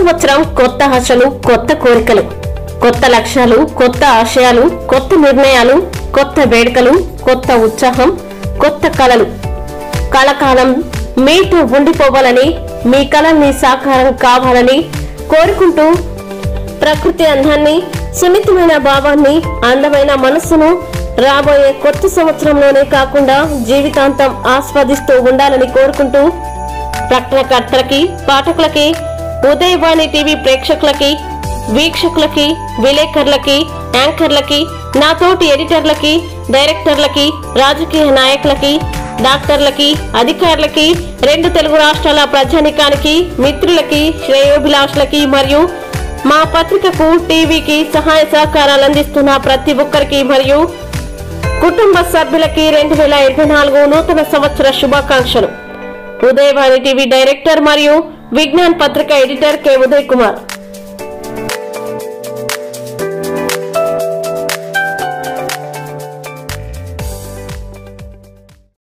సంవత్సరం కొత్త ఆశలు, కొత్త కోరికలు, కొత్త లక్ష్యాలు, కొత్త ఆశయాలు, కొత్త నిర్ణయాలు, కొత్త వేడుకలు, కొత్త ఉత్సాహం, కొత్త కలలు. కలకాలం మీతో ఉండిపోవాలని, మీ కలల్ని సాకారం కావాలని కోరుకుంటూ ప్రకృతి అందాన్ని, సున్నితమైన భావాన్ని, అందమైన మనస్సును రాబోయే కొత్త సంవత్సరంలోనే కాకుండా జీవితాంతం ఆస్వాదిస్తూ ఉండాలని కోరుకుంటూ ప్రకటనకర్తలకి, పాఠకులకి, ఉదయవాణి టీవీ ప్రేక్షకులకి, వీక్షకులకి, విలేకరులకి, యాంకర్లకి, నాతోటి ఎడిటర్లకి, డైరెక్టర్లకి, రాజకీయ నాయకులకి, డాక్టర్లకి, అధికారులకి, 2 తెలుగు రాష్ట్రాల ప్రజానికానికి, మిత్రులకి, శ్రేయోభిలాషులకి మరియు మా పత్రికకు, టీవీకి సహాయ సహకారాలు అందిస్తున్న ప్రతి ఒక్కరికి మరియు కుటుంబ సభ్యులకి 2024 నూతన సంవత్సర శుభాకాంక్షలు. ఉదయవాణి టీవీ డైరెక్టర్ మరియు విజ్ఞాన్ పత్రిక ఎడిటర్ కె. ఉదయ్ కుమార్.